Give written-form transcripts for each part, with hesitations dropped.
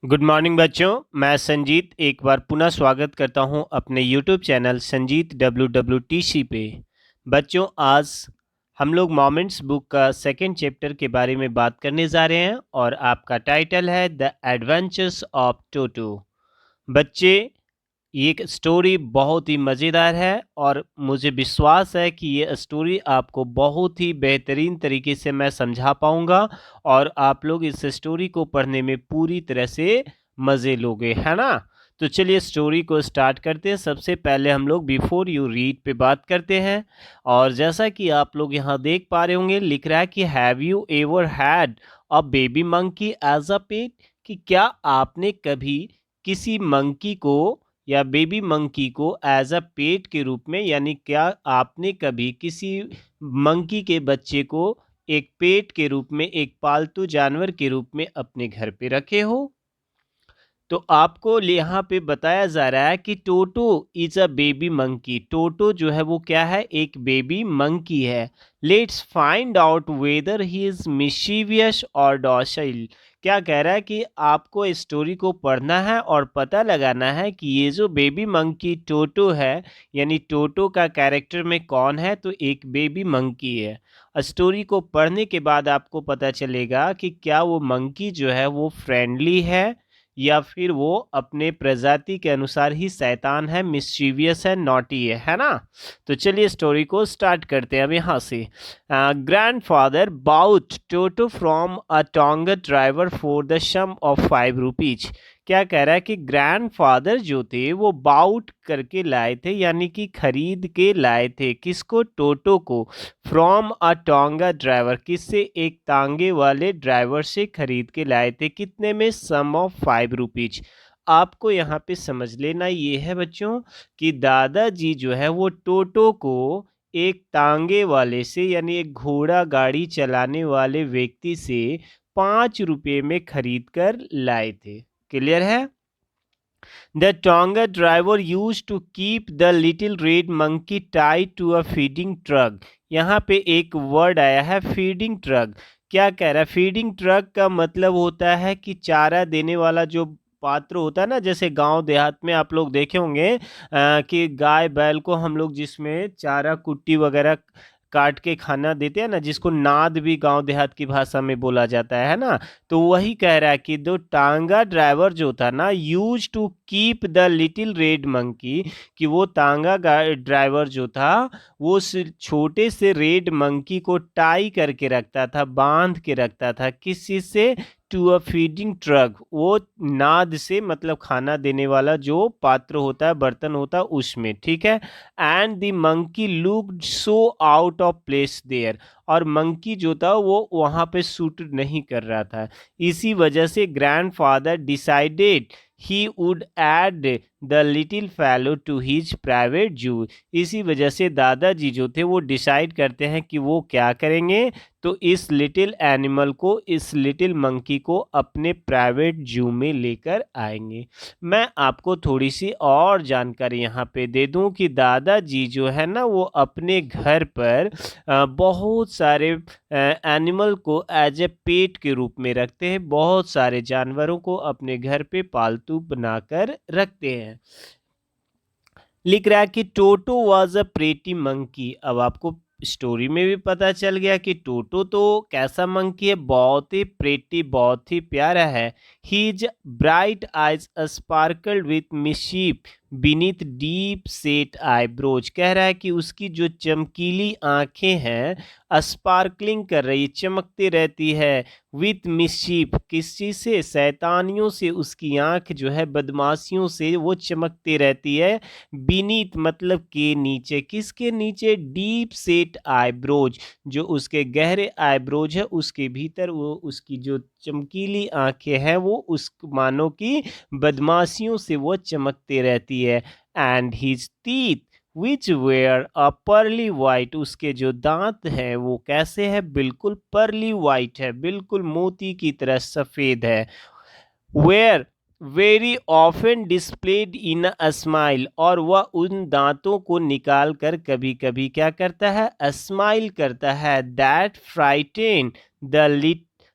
Good morning बच्चों। मैं संजीत एक बार पुनः स्वागत करता हूं अपने यूट्यूब चैनल संजीत WWTC पे। बच्चों, आज हम लोग मोमेंट्स बुक का सेकंड चैप्टर के बारे में बात करने जा रहे हैं और आपका टाइटल है द एडवेंचर्स ऑफ टोटो। बच्चे, ये एक स्टोरी बहुत ही मज़ेदार है और मुझे विश्वास है कि ये स्टोरी आपको बहुत ही बेहतरीन तरीके से मैं समझा पाऊँगा और आप लोग इस स्टोरी को पढ़ने में पूरी तरह से मज़े लोगे, है ना? तो चलिए स्टोरी को स्टार्ट करते हैं। सबसे पहले हम लोग बिफोर यू रीड पे बात करते हैं और जैसा कि आप लोग यहाँ देख पा रहे होंगे, लिख रहा है कि have you ever had a baby monkey as a pet? कि क्या आपने कभी किसी मंकी को या बेबी मंकी को एज अ पेट के रूप में, यानी क्या आपने कभी किसी मंकी के बच्चे को एक पेट के रूप में, एक पालतू जानवर के रूप में अपने घर पे रखे हो? तो आपको यहाँ पे बताया जा रहा है कि Toto is a baby monkey. Toto जो है वो क्या है? एक बेबी मंकी है। Let's find out whether he is mischievous और डॉसाइल। क्या कह रहा है कि आपको इस स्टोरी को पढ़ना है और पता लगाना है कि ये जो बेबी मंकी टोटो है, यानी टोटो का कैरेक्टर में कौन है? तो एक बेबी मंकी है। स्टोरी को पढ़ने के बाद आपको पता चलेगा कि क्या वो मंकी जो है वो फ्रेंडली है या फिर वो अपने प्रजाति के अनुसार ही शैतान है, मिस्चीवियस है, नॉटी है ना? तो चलिए स्टोरी को स्टार्ट करते हैं अब यहाँ से। Grandfather bought Toto from a tonga driver for the sum of 5 rupees. क्या कह रहा है कि ग्रैंडफादर जो थे वो बाउट करके लाए थे, यानी कि खरीद के लाए थे। किसको? टोटो को। फ्रॉम अ टोंगा ड्राइवर, किससे? एक तांगे वाले ड्राइवर से खरीद के लाए थे। कितने में? सम ऑफ 5 रुपीज। आपको यहाँ पे समझ लेना ये है बच्चों कि दादाजी जो है वो टोटो को एक तांगे वाले से, यानी एक घोड़ा गाड़ी चलाने वाले व्यक्ति से 5 रुपये में खरीद कर लाए थे। क्लियर है? The Tonga driver used to keep the little red monkey tied to a feeding truck. यहाँ पे एक वर्ड आया है फीडिंग ट्रक। क्या कह रहा है? फीडिंग ट्रक का मतलब होता है कि चारा देने वाला जो पात्र होता है ना, जैसे गांव देहात में आप लोग देखे होंगे कि गाय बैल को हम लोग जिसमें चारा कुट्टी वगैरह काट के खाना देते हैं ना, जिसको नाद भी गांव देहात की भाषा में बोला जाता है ना? तो वही कह रहा है कि दो टांगा ड्राइवर जो था ना, used to keep the little red monkey, कि वो तांगा ड्राइवर जो था वो उस छोटे से रेड मंकी को टाई करके रखता था, बांध के रखता था। किस चीज से? To a feeding trough. वो नाद से, मतलब खाना देने वाला जो पात्र होता है, बर्तन होता है, उसमें। ठीक है? And the monkey looked so out of place there. और मंकी जो था वो वहां पे सूट नहीं कर रहा था। इसी वजह से grandfather decided he would add the little fellow to his private zoo. इसी वजह से दादाजी जो थे वो डिसाइड करते हैं कि वो क्या करेंगे, तो इस लिटिल एनिमल को, इस लिटिल मंकी को अपने प्राइवेट जू में लेकर आएंगे। मैं आपको थोड़ी सी और जानकारी यहाँ पे दे दूँ कि दादाजी जो है ना वो अपने घर पर बहुत सारे एनिमल को एज ए पेट के रूप में रखते हैं। बहुत सारे जानवरों को अपने घर पे पालतू बनाकर रखते हैं। लिख रहा है कि Toto was a pretty monkey. अब आपको स्टोरी में भी पता चल गया कि टोटो तो कैसा मंकी है? बहुत ही प्रेटी, बहुत ही प्यारा है। His bright eyes sparkled with mischief beneath deep set eyebrows. कह रहा है कि उसकी जो चमकीली आंखें हैं स्पार्कलिंग कर रही, चमकती रहती है। विथ मिशीफ, किस चीज से? शैतानियों से उसकी आंख जो है, बदमाशियों से वो चमकती रहती है। बीनीथ मतलब के नीचे। किसके नीचे? डीप सेट आईब्रोज, जो उसके गहरे आईब्रोज है उसके भीतर वो उसकी जो चमकीली आंखें हैं वो उस मानो की बदमाशियों से वो चमकते रहती है। And his teeth which were a pearly white. उसके जो दांत हैं वो कैसे है? बिल्कुल पर्ली वाइट है, बिल्कुल मोती की तरह सफेद है। Were very often displayed in a smile. और वह उन दांतों को निकाल कर कभी कभी क्या करता है? स्माइल करता है। That frighten the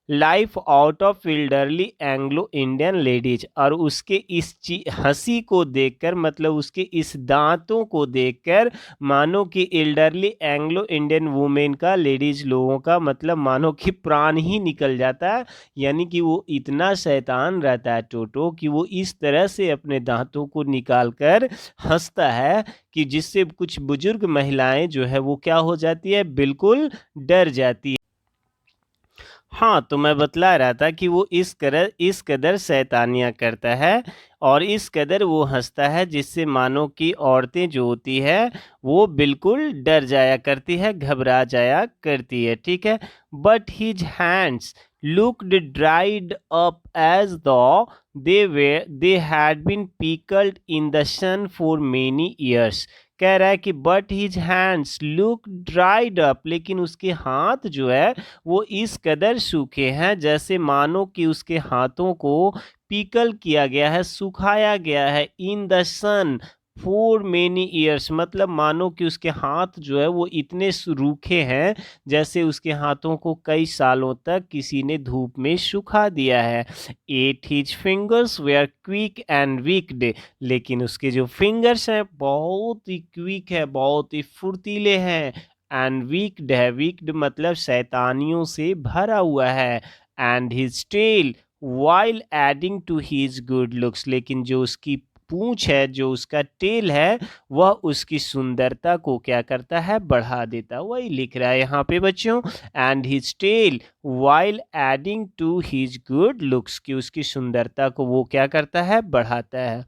life out of elderly Anglo Indian ladies. और उसके इस हंसी को देखकर, मतलब उसके इस दांतों को देखकर मानो कि एल्डरली एंग्लो इंडियन वुमेन का, लेडीज लोगों का, मतलब मानो कि प्राण ही निकल जाता है। यानी कि वो इतना शैतान रहता है टोटो कि वो इस तरह से अपने दांतों को निकाल कर हंसता है कि जिससे कुछ बुजुर्ग महिलाएं जो है वो क्या हो जाती है, बिल्कुल डर जाती है। हाँ, तो मैं बतला रहा था कि वो इस कदर शैतानियाँ करता है और इस कदर वो हंसता है जिससे मानो कि औरतें जो होती है वो बिल्कुल डर जाया करती है, घबरा जाया करती है, ठीक है। But his hands looked dried up as though they had been pickled in the sun for many years। कह रहा है कि but his hands look dried up, लेकिन उसके हाथ जो है वो इस कदर सूखे हैं जैसे मानो कि उसके हाथों को पीकल किया गया है, सुखाया गया है, in the sun for many years. मतलब मानो कि उसके हाथ जो है वो इतने रूखे हैं जैसे उसके हाथों को कई सालों तक किसी ने धूप में सुखा दिया है। At his fingers were quick and wicked, लेकिन उसके जो फिंगर्स हैं बहुत ही क्विक है, बहुत ही फुर्तीले हैं। एंड वीक्ड है, वीक्ड मतलब शैतानियों से भरा हुआ है। And his tail while adding to his good looks, लेकिन जो उसकी पूंछ है, जो उसका टेल है, वह उसकी सुंदरता को क्या करता है, बढ़ा देता है। वही लिख रहा है यहाँ पे बच्चों, and his tail while adding to his good looks, की उसकी सुंदरता को वो क्या करता है, बढ़ाता है।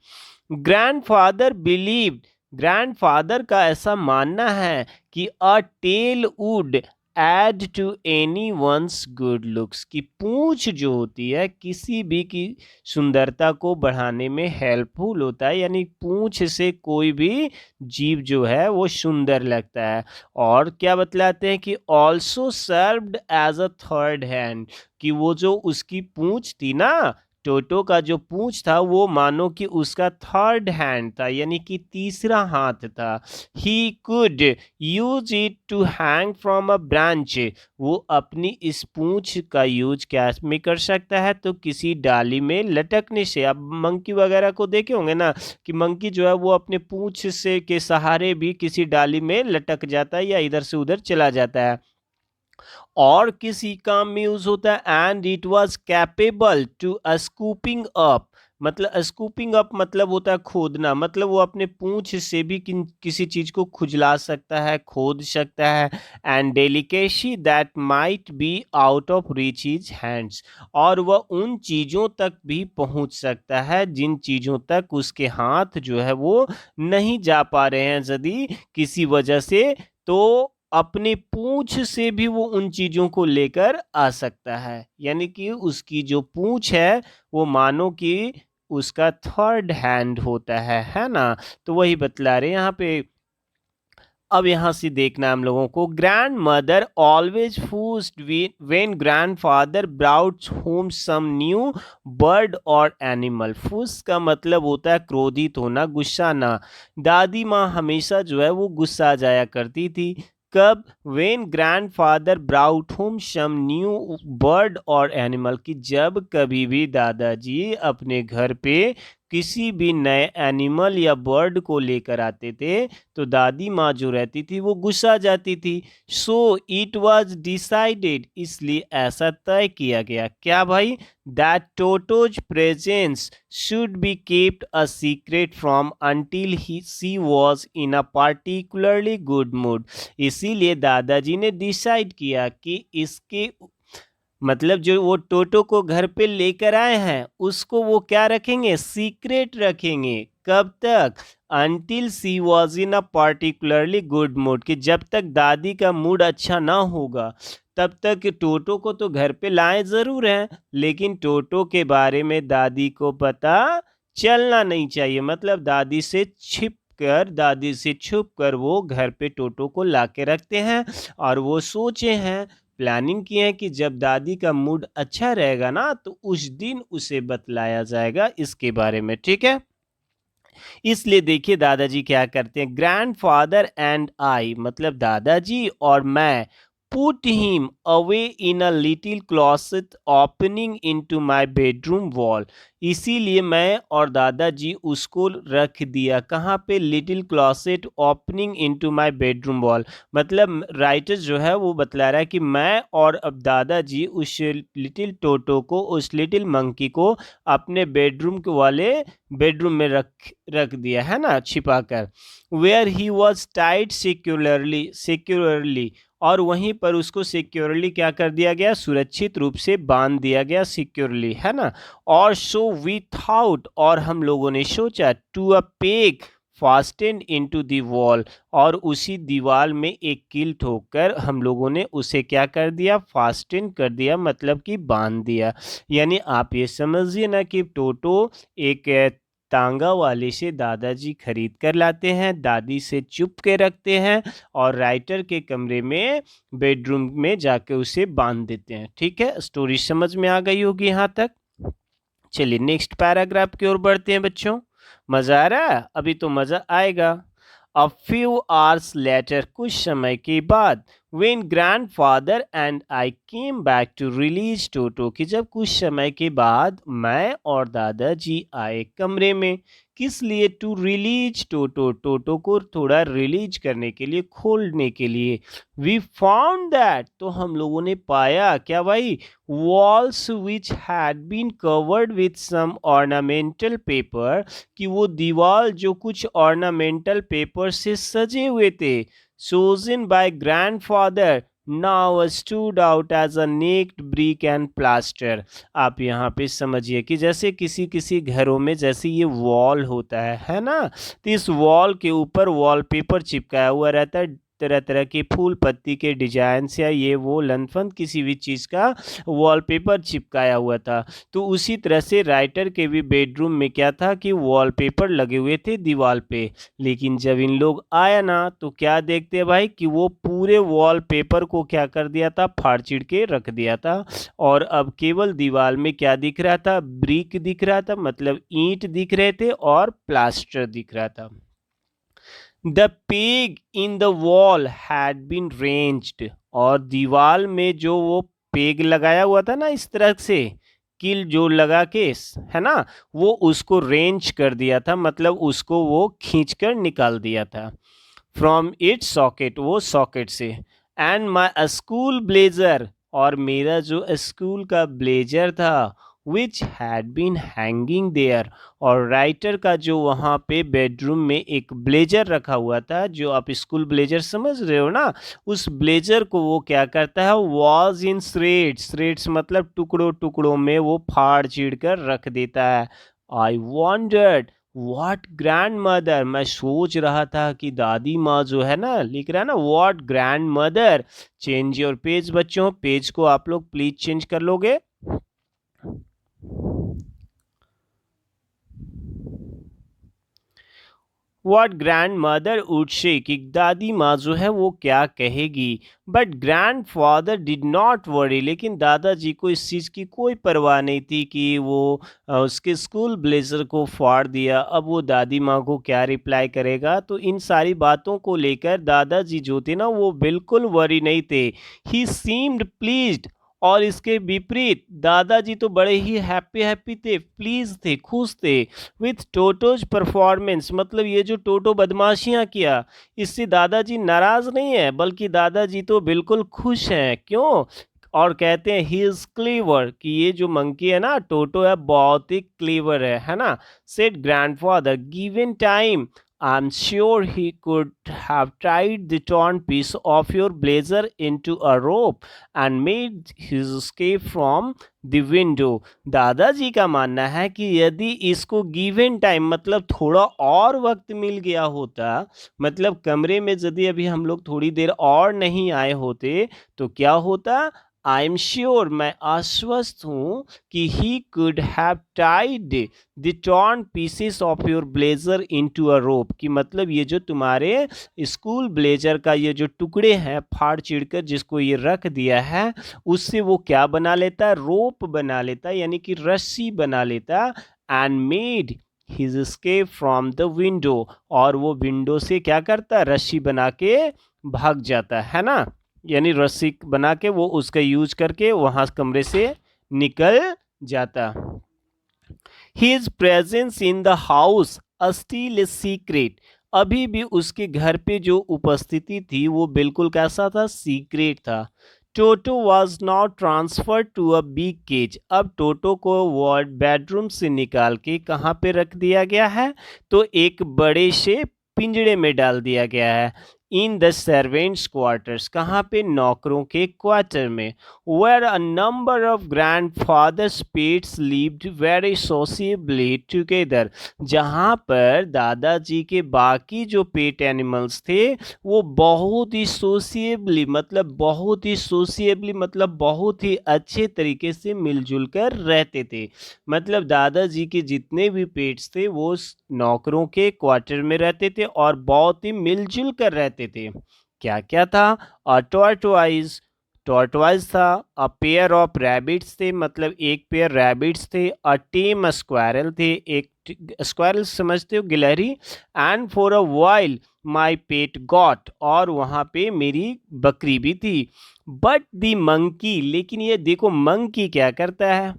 ग्रैंडफादर बिलीव्ड, ग्रैंडफादर का ऐसा मानना है कि a tail would add to anyone's good looks, की पूंछ जो होती है किसी भी की सुंदरता को बढ़ाने में हेल्पफुल होता है। यानी पूंछ से कोई भी जीव जो है वो सुंदर लगता है। और क्या बतलाते हैं कि also served as a third hand, कि वो जो उसकी पूंछ थी ना, टोटो का जो पूंछ था वो मानो कि उसका थर्ड हैंड था, यानी कि तीसरा हाथ था। He could use it to hang from a branch, वो अपनी इस पूंछ का यूज क्या में कर सकता है, तो किसी डाली में लटकने से। अब मंकी वगैरह को देखे होंगे ना कि मंकी जो है वो अपने पूंछ से के सहारे भी किसी डाली में लटक जाता है या इधर से उधर चला जाता है और किसी काम में यूज होता है। And it was capable to scooping up, मतलब स्कूपिंग अप मतलब होता है खोदना, मतलब वो अपने पूंछ से भी किसी चीज को खुजला सकता है, खोद सकता है। And delicacy that might be out of reach his hands, और वह उन चीजों तक भी पहुंच सकता है जिन चीजों तक उसके हाथ जो है वो नहीं जा पा रहे हैं यदि किसी वजह से, तो अपनी पूंछ से भी वो उन चीजों को लेकर आ सकता है। यानी कि उसकी जो पूंछ है वो मानो कि उसका थर्ड हैंड होता है ना। तो वही बतला रहे यहाँ पे। अब यहाँ से देखना हम लोगों को, grandmother always fussed when grandfather brought home some new bird और एनिमल। फूस का मतलब होता है क्रोधित होना, गुस्सा ना। दादी माँ हमेशा जो है वो गुस्सा जाया करती थी। कब, when grandfather brought home some new bird और एनिमल, की जब कभी भी दादाजी अपने घर पे किसी भी नए एनिमल या बर्ड को लेकर आते थे तो दादी माँ जो रहती थी वो गुस्सा जाती थी। सो इट वॉज डिसाइडेड, इसलिए ऐसा तय किया गया, क्या भाई, that Toto's presence should be kept a secret from until she was in a particularly good mood. इसीलिए दादाजी ने डिसाइड किया कि इसके मतलब जो वो टोटो को घर पे लेकर आए हैं उसको वो क्या रखेंगे, सीक्रेट रखेंगे। कब तक, until she was in a particularly good mood, कि जब तक दादी का मूड अच्छा ना होगा तब तक टोटो को तो घर पे लाए जरूर हैं, लेकिन टोटो के बारे में दादी को पता चलना नहीं चाहिए। मतलब दादी से छिप कर, दादी से छुप कर वो घर पे टोटो को ला के रखते हैं। और वो सोचे हैं, प्लानिंग की है कि जब दादी का मूड अच्छा रहेगा ना तो उस दिन उसे बतलाया जाएगा इसके बारे में, ठीक है। इसलिए देखिए दादाजी क्या करते हैं, ग्रैंडफादर एंड आई, मतलब दादाजी और मैं put him away in a little closet opening into my bedroom wall. इसीलिए मैं और दादाजी उसको रख दिया कहाँ पे, little closet opening into my bedroom wall. मतलब राइटर जो है वो बतला रहा है कि मैं और अब दादाजी उस लिटिल टोटो को, उस लिटिल मंकी को अपने बेडरूम के वाले बेडरूम में रख दिया है ना, छिपा कर। Where he was tied securely और वहीं पर उसको सिक्योरली क्या कर दिया गया, सुरक्षित रूप से बांध दिया गया, सिक्योरली, है ना। और सो वी थॉट, और हम लोगों ने सोचा, to a peg fastened into the wall, और उसी दीवार में एक कील ठोककर हम लोगों ने उसे क्या कर दिया, फास्टेंड कर दिया, मतलब कि बांध दिया। यानी आप ये समझिए ना कि टोटो एक तांगा वाले से दादाजी खरीद कर लाते हैं, दादी से चुप के रखते हैं और राइटर के कमरे में बेडरूम में जाके उसे बांध देते हैं। ठीक है, स्टोरी समझ में आ गई होगी यहाँ तक। चलिए नेक्स्ट पैराग्राफ की ओर बढ़ते हैं बच्चों। मजा आ रहा है? अभी तो मजा आएगा। A few hours later, कुछ समय के बाद, when grandfather and I came back to release Toto, कि जब कुछ समय के बाद मैं और दादाजी आए कमरे में, किस लिए, टू रिलीज टोटो, टोटो को थोड़ा रिलीज करने के लिए, खोलने के लिए। वी फाउंड दैट, तो हम लोगों ने पाया क्या भाई, walls which had been covered with some ornamental paper, कि वो दीवार जो कुछ ऑर्नामेंटल पेपर से सजे हुए थे, chosen by grandfather now stood out as a naked brick and plaster। आप यहाँ पे समझिए कि जैसे किसी किसी घरों में जैसे ये वॉल होता है ना, तो इस वॉल के ऊपर वॉलपेपर चिपकाया हुआ रहता है, तरह तरह के फूल पत्ती के डिजाइन या ये वो लनफन किसी भी चीज़ का वॉलपेपर चिपकाया हुआ था। तो उसी तरह से राइटर के भी बेडरूम में क्या था कि वॉलपेपर लगे हुए थे दीवार पे। लेकिन जब इन लोग आया ना तो क्या देखते हैं भाई कि वो पूरे वॉलपेपर को क्या कर दिया था, फाड़ चिड़ के रख दिया था। और अब केवल दीवार में क्या दिख रहा था, ब्रिक दिख रहा था, मतलब ईंट दिख रहे थे और प्लास्टर दिख रहा था। The peg in the wall had been wrenched, और दीवार में जो वो पेग लगाया हुआ था ना इस तरह से, कील जो लगा के, है ना, वो उसको रेंज कर दिया था, मतलब उसको वो खींचकर निकाल दिया था। फ्रॉम इट सॉकेट, वो सॉकेट से। एंड माई स्कूल ब्लेजर, और मेरा जो स्कूल का ब्लेजर था, which had been hanging there, और राइटर का जो वहाँ पे बेडरूम में एक ब्लेजर रखा हुआ था, जो आप स्कूल ब्लेजर समझ रहे हो ना, उस ब्लेजर को वो क्या करता है, वॉज इन श्रेड्स, श्रेड्स मतलब टुकड़ों टुकड़ों में वो फाड़ चीड़ कर रख देता है। आई वॉन्डर्ड व्हाट ग्रैंड मदर, मैं सोच रहा था कि दादी माँ जो है ना, लिख रहा है ना what grand mother. Change your page बच्चों, पेज को आप लोग प्लीज चेंज कर लोगे। What grand mother would say, कि दादी माँ जो है वो क्या कहेगी। But grand father did not worry, लेकिन दादाजी को इस चीज़ की कोई परवाह नहीं थी कि वो उसके स्कूल ब्लेजर को फाड़ दिया, अब वो दादी माँ को क्या रिप्लाई करेगा। तो इन सारी बातों को लेकर दादाजी जो थे ना वो बिल्कुल वरी नहीं थे। ही सीम्ड प्लीज्ड, और इसके विपरीत दादाजी तो बड़े ही हैप्पी थे, प्लीज थे, खुश थे विथ टोटोज परफॉर्मेंस, मतलब ये जो टोटो बदमाशियां किया इससे दादाजी नाराज नहीं है, बल्कि दादाजी तो बिल्कुल खुश हैं। क्यों? और कहते हैं ही इज क्लीवर, कि ये जो मंकी है ना टोटो है बहुत ही क्लीवर है ना। Said grandfather given time I'm sure he could have tied the torn piece of your blazer into a rope and made his escape from the window। दादाजी का मानना है कि यदि इसको गिवन टाइम मतलब थोड़ा और वक्त मिल गया होता, मतलब कमरे में यदि अभी हम लोग थोड़ी देर और नहीं आए होते तो क्या होता, आई एम श्योर, मैं आश्वस्त हूँ कि he could have tied the torn pieces of your blazer into a rope, कि मतलब ये जो तुम्हारे स्कूल ब्लेजर का ये जो टुकड़े हैं फाड़ चिड़ कर जिसको ये रख दिया है, उससे वो क्या बना लेता, रोप बना लेता, यानी कि रस्सी बना लेता। And made his escape from the window, और वो विंडो से क्या करता, रस्सी बना के भाग जाता है ना। यानी रस्सी बना के वो उसका यूज करके वहाँ कमरे से निकल जाता। His presence in the house still is secret. अभी भी उसके घर पे जो उपस्थिति थी वो बिल्कुल कैसा था, सीक्रेट था। Toto was not transferred to a big cage. अब टोटो को वार्ड बेडरूम से निकाल के कहाँ पे रख दिया गया है, तो एक बड़े से पिंजड़े में डाल दिया गया है। इन द सर्वेंट्स क्वार्टर्स, कहाँ पे, नौकरों के क्वार्टर में। Where a number of grandfather's pets lived very sociably together, जहाँ पर दादाजी के बाकी जो पेट एनिमल्स थे वो बहुत ही सोशियबली मतलब बहुत ही अच्छे तरीके से मिलजुल कर रहते थे। मतलब दादाजी के जितने भी पेट्स थे वो नौकरों के क्वार्टर में रहते थे और बहुत ही मिलजुल कर रहते थे। क्या क्या था, अ टॉर्टवाइज था, अ पेयर ऑफ रैबिट्स थे, मतलब एक पेयर रैबिट्स थे, अ टेम स्क्वायरल थे, एक स्क्वायरल समझते हो, गिलहरी, and for a while my pet got, और वहाँ पे मेरी बकरी भी थी। बट दी मंकी, लेकिन ये देखो मंकी क्या करता है,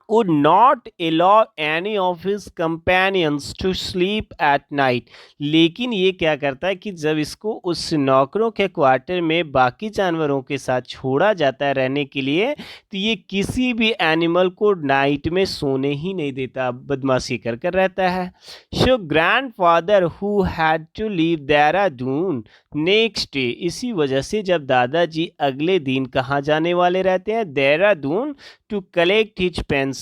would not allow any of his companions to sleep at night। लेकिन ये क्या करता है कि जब इसको उस नौकरों के क्वार्टर में बाकी जानवरों के साथ छोड़ा जाता है रहने के लिए, तो ये किसी भी एनिमल को नाइट में सोने ही नहीं देता, बदमाशी कर कर रहता है। So grandfather who had to leave Dehradun next day, इसी वजह से जब दादाजी अगले दिन कहाँ जाने वाले रहते हैं, Dehradun, to collect his pension.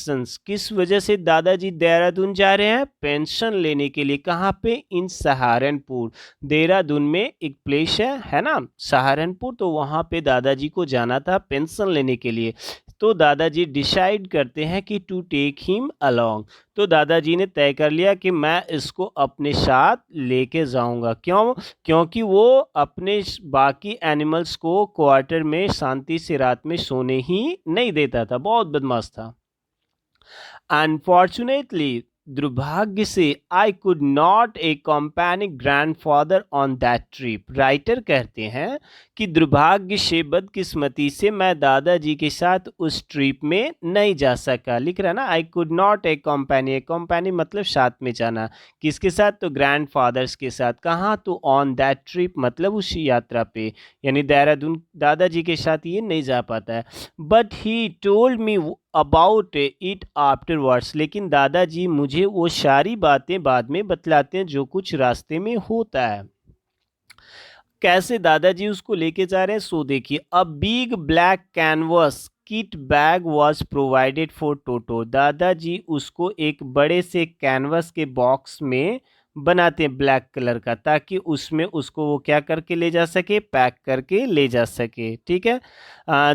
किस वजह से दादाजी देहरादून जा रहे हैं, पेंशन लेने के लिए। कहाँ पे, इन सहारनपुर। देहरादून में एक प्लेस है ना सहारनपुर, तो वहाँ पे दादाजी को जाना था पेंशन लेने के लिए। तो दादाजी डिसाइड करते हैं कि टू टेक हिम अलोंग। तो दादाजी ने तय कर लिया कि मैं इसको अपने साथ लेके जाऊंगा। क्यों, क्योंकि वो अपने बाकी एनिमल्स को क्वार्टर में शांति से रात में सोने ही नहीं देता था, बहुत बदमाश था। अनफॉर्चुनेटली, दुर्भाग्य से, I could not accompany grandfather on that trip. Writer कहते हैं कि दुर्भाग्य से, बदकिस्मती से, मैं दादाजी के साथ उस ट्रिप में नहीं जा सका। लिख रहा है ना, आई कुड नॉट accompany मतलब साथ में जाना। किसके साथ, तो ग्रैंडफादर्स के साथ। कहाँ, तो ऑन दैट ट्रिप मतलब उस यात्रा पे, यानी देहरादून दादाजी के साथ ये नहीं जा पाता है। But he told me about it afterwards, लेकिन दादाजी मुझे वो सारी बातें बाद में बतलाते हैं जो कुछ रास्ते में होता है। कैसे दादाजी उसको लेके जा रहे हैं, सो देखिए, a big black canvas kit bag was provided for Toto. दादाजी उसको एक बड़े से कैनवस के बॉक्स में बनाते हैं ब्लैक कलर का, ताकि उसमें उसको वो क्या करके ले जा सके, पैक करके ले जा सके। ठीक है,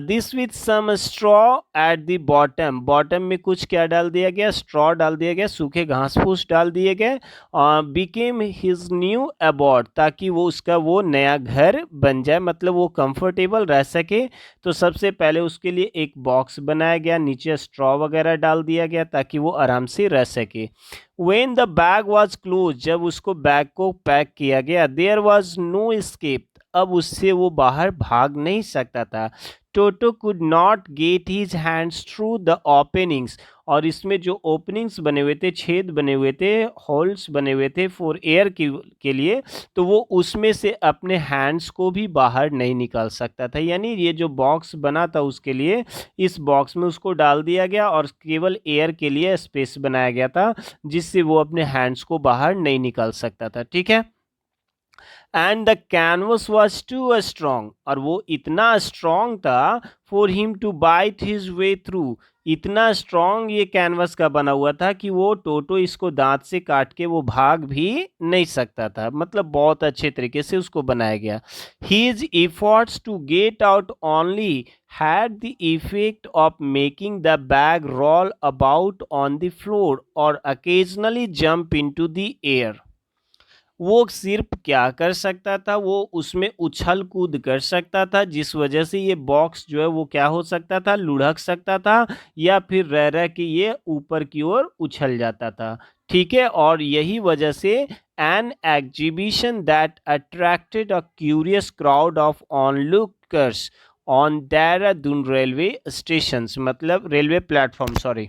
this with some straw at the bottom, bottom में कुछ क्या डाल दिया गया, स्ट्रॉ डाल दिया गया, सूखे घास फूस डाल दिए गए। बिकेम हिज न्यू अबॉर्ड, ताकि वो उसका वो नया घर बन जाए, मतलब वो कंफर्टेबल रह सके। तो सबसे पहले उसके लिए एक बॉक्स बनाया गया, नीचे स्ट्रॉ वगैरह डाल दिया गया ताकि वो आराम से रह सके। When the bag was closed, जब उसको बैग को पैक किया गया, there was no escape, अब उससे वो बाहर भाग नहीं सकता था। Toto could not get his hands through the openings, और इसमें जो ओपनिंग्स बने हुए थे, छेद बने हुए थे, होल्स बने हुए थे फॉर एयर के लिए, तो वो उसमें से अपने हैंड्स को भी बाहर नहीं निकाल सकता था। यानी ये जो बॉक्स बना था उसके लिए, इस बॉक्स में उसको डाल दिया गया और केवल एयर के लिए स्पेस बनाया गया था, जिससे वो अपने हैंड्स को बाहर नहीं निकाल सकता था। ठीक है, and the canvas was too strong, और वो इतना स्ट्रॉन्ग था, for him to bite his way through, इतना स्ट्रॉन्ग ये कैनवस का बना हुआ था कि वो टोटो इसको दांत से काट के वो भाग भी नहीं सकता था। मतलब बहुत अच्छे तरीके से उसको बनाया गया। His efforts to get out only had the effect of making the bag roll about on the floor or occasionally jump into the air। वो सिर्फ क्या कर सकता था, वो उसमें उछल कूद कर सकता था, जिस वजह से ये बॉक्स जो है वो क्या हो सकता था, लुढ़क सकता था, या फिर रह रह के ये ऊपर की ओर उछल जाता था। ठीक है, और यही वजह से an exhibition that attracted a curious crowd of onlookers on Dehradun railway station, मतलब रेलवे प्लेटफॉर्म, सॉरी,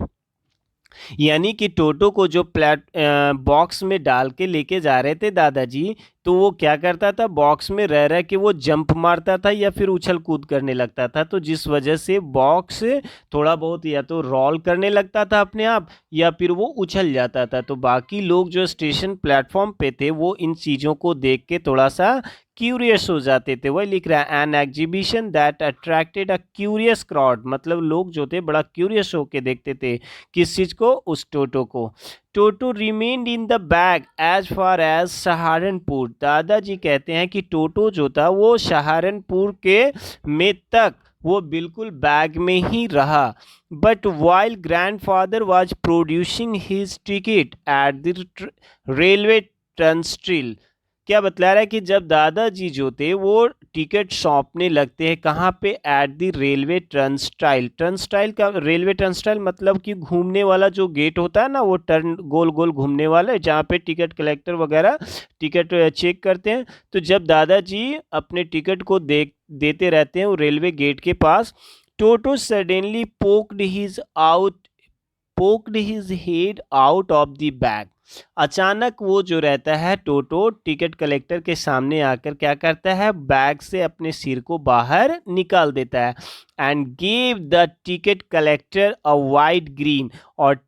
यानी कि टोटो को जो बॉक्स में डाल के लेके जा रहे थे दादाजी, तो वो क्या करता था, बॉक्स में रह रह के वो जंप मारता था या फिर उछल कूद करने लगता था, तो जिस वजह से बॉक्स थोड़ा बहुत या तो रोल करने लगता था अपने आप, या फिर वो उछल जाता था। तो बाकी लोग जो स्टेशन प्लेटफॉर्म पे थे वो इन चीज़ों को देख के थोड़ा सा क्यूरियस हो जाते थे। वही लिख रहा है, N exhibition that attracted a curious crowd, मतलब लोग जो थे बड़ा क्यूरियस होके देखते थे किस चीज़ को, उस टोटो को। Toto remained in the bag as far as Saharanpur, दादाजी कहते हैं कि टोटो जो था वो सहारनपुर के में तक वो बिल्कुल बैग में ही रहा। But while grandfather was producing his ticket at the railway turnstile, क्या बतला रहा है कि जब दादाजी जो थे वो टिकट सौंपने लगते हैं कहाँ पे, eight the railway turnstile. Turnstile का, रेलवे टर्नस्टाइल मतलब कि घूमने वाला जो गेट होता है ना, वो टर्न गोल गोल घूमने वाला, जहाँ पे टिकट कलेक्टर वगैरह टिकट चेक करते हैं। तो जब दादाजी अपने टिकट को देते रहते हैं वो रेलवे गेट के पास, Toto suddenly poked his head out of the bag, अचानक वो जो रहता है टोटो टिकट कलेक्टर के सामने आकर क्या करता है, बैग से अपने सिर को बाहर निकाल देता है, and give the ticket collector a wide green, और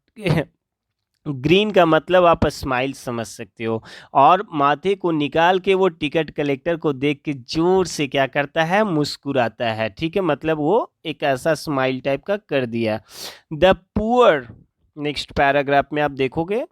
ग्रीन का मतलब आप स्माइल समझ सकते हो, और माथे को निकाल के वो टिकट कलेक्टर को देख के जोर से क्या करता है, मुस्कुराता है। ठीक है, मतलब वो एक ऐसा स्माइल टाइप का कर दिया। द पुअर, नेक्स्ट पैराग्राफ में आप देखोगे,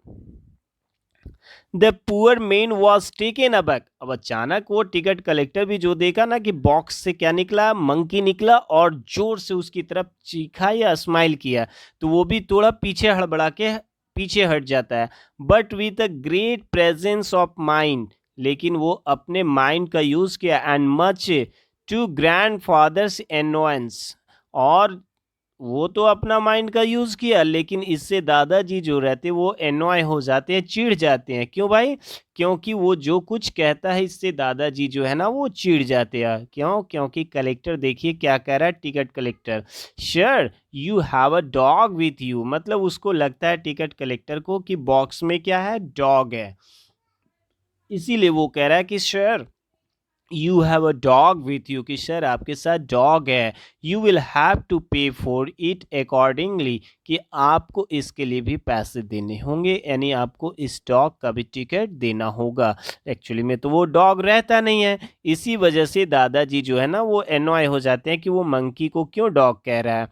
the poor man was taken aback, अब अचानक वो टिकट कलेक्टर भी जो देखा ना कि बॉक्स से क्या निकला, मंकी निकला, और जोर से उसकी तरफ चीखा या स्माइल किया, तो वो भी थोड़ा पीछे हड़बड़ा के पीछे हट जाता है। But with a great presence of mind, लेकिन वो अपने माइंड का यूज किया, and much to grandfather's annoyance, और वो तो अपना माइंड का यूज किया, लेकिन इससे दादाजी जो रहते वो एनॉय हो जाते हैं, चिढ़ जाते हैं। क्यों भाई? क्योंकि वो जो कुछ कहता है इससे दादाजी जो है ना वो चिढ़ जाते हैं। क्यों? क्योंकि कलेक्टर देखिए क्या कह रहा है, ticket collector, sir you have a dog with you, मतलब उसको लगता है टिकट कलेक्टर को कि बॉक्स में क्या है, डॉग है, इसीलिए वो कह रहा है कि sir you have a dog with you, कि सर आपके साथ डॉग है, यू विल हैव टू पे फॉर इट अकॉर्डिंगली, कि आपको इसके लिए भी पैसे देने होंगे, यानी आपको इस डॉग का भी टिकट देना होगा। एक्चुअली में तो वो डॉग रहता नहीं है, इसी वजह से दादाजी जो है ना वो एनॉय हो जाते हैं कि वो मंकी को क्यों डॉग कह रहा है।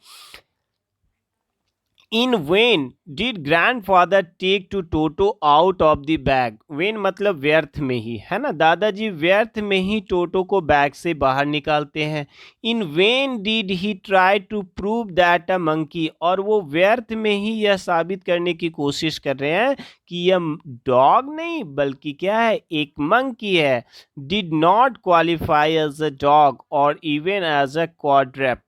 In vain did grandfather take to Toto out of the bag, vain मतलब व्यर्थ में ही, है ना, दादाजी व्यर्थ में ही टोटो को बैग से बाहर निकालते हैं। In vain did he try to prove that a monkey, और वो व्यर्थ में ही यह साबित करने की कोशिश कर रहे हैं कि यह डॉग नहीं बल्कि क्या है, एक मंकी है। Did not qualify as a dog or even as a quadruped,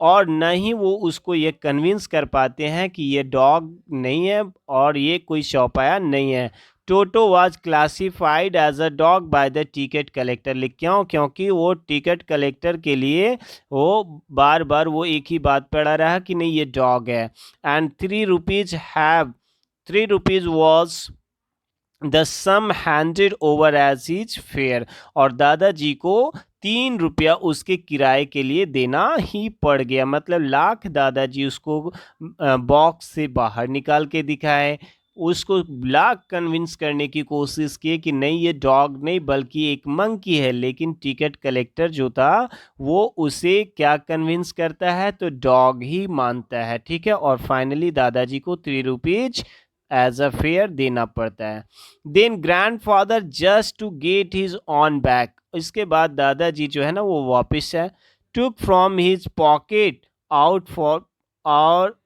और न ही वो उसको ये कन्विंस कर पाते हैं कि ये डॉग नहीं है और ये कोई चौपाया नहीं है। Toto was classified as a dog by the ticket collector, क्यों? क्योंकि वो टिकट कलेक्टर के लिए वो बार बार वो एक ही बात पढ़ा रहा कि नहीं ये डॉग है। And 3 rupees was the sum handed over as his fare, और दादाजी को 3 रुपया उसके किराए के लिए देना ही पड़ गया, मतलब लाख दादाजी उसको बॉक्स से बाहर निकाल के दिखाए, उसको लाख कन्विंस करने की कोशिश की कि नहीं ये डॉग नहीं बल्कि एक मंकी है, लेकिन टिकट कलेक्टर जो था वो उसे क्या कन्विंस करता है, तो डॉग ही मानता है। ठीक है, और फाइनली दादाजी को 3 रुपीज एज अ फेयर देना पड़ता है। Then grandfather just to get his own back, इसके बाद दादाजी जो है ना वो वापस है, took from his pocket out for or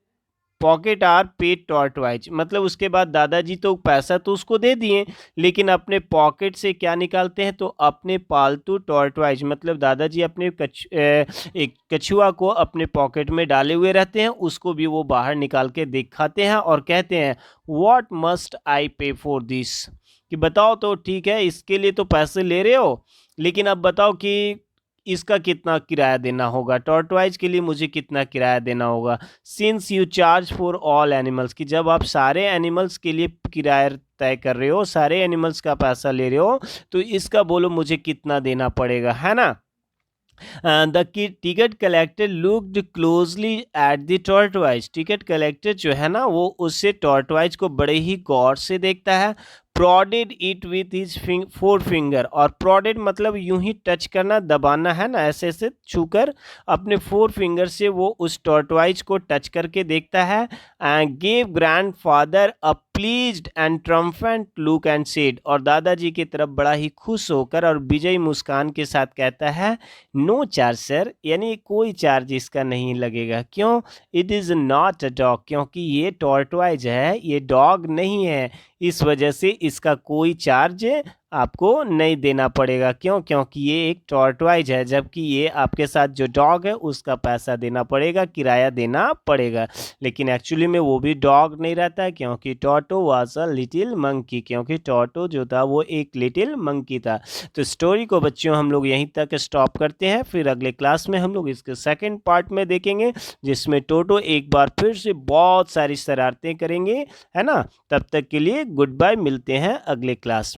pocket are paid tortoise, मतलब उसके बाद दादाजी तो पैसा तो उसको दे दिए, लेकिन अपने पॉकेट से क्या निकालते हैं, तो अपने पालतू टॉर्टवाइज, मतलब दादाजी अपने एक कछुआ को अपने पॉकेट में डाले हुए रहते हैं, उसको भी वो बाहर निकाल के दिखाते हैं और कहते हैं व्हाट मस्ट आई पे फॉर दिस, कि बताओ तो ठीक है, इसके लिए तो पैसे ले रहे हो, लेकिन अब बताओ कि इसका कितना किराया देना होगा, टॉर्टवाइज के लिए मुझे कितना किराया देना होगा। Since you charge for all animals, कि जब आप सारे एनिमल्स के लिए किराया तय कर रहे हो, सारे एनिमल्स का पैसा ले रहे हो, तो इसका बोलो मुझे कितना देना पड़ेगा, है ना। The ticket collector looked closely at the tortoise, ticket collector जो है ना वो उससे टॉर्टवाइज को बड़े ही गौर से देखता है। Prodded it with his four finger, और प्रोडेड मतलब यूं ही टच करना, दबाना है ना, ऐसे ऐसे छूकर अपने फोर फिंगर से वो उस टॉर्टवाइज को टच करके देखता है। And gave grandfather a pleased and triumphant look and said, और दादाजी की तरफ बड़ा ही खुश होकर और विजयी मुस्कान के साथ कहता है नो चार्ज सर, यानी कोई चार्ज इसका नहीं लगेगा। क्यों? It is not a dog, क्योंकि ये टॉर्टवाइज है, ये डॉग नहीं है, इस वजह से इसका कोई चार्ज आपको नहीं देना पड़ेगा। क्यों? क्योंकि ये एक टॉर्टवाइज है, जबकि ये आपके साथ जो डॉग है उसका पैसा देना पड़ेगा, किराया देना पड़ेगा। लेकिन एक्चुअली में वो भी डॉग नहीं रहता है, क्योंकि टोटो वाज अ लिटिल मंकी, क्योंकि टोटो जो था वो एक लिटिल मंकी था। तो स्टोरी को बच्चों हम लोग यहीं तक स्टॉप करते हैं, फिर अगले क्लास में हम लोग इसके सेकेंड पार्ट में देखेंगे, जिसमें टोटो एक बार फिर से बहुत सारी शरारतें करेंगे, है ना। तब तक के लिए गुड बाय, मिलते हैं अगले क्लास।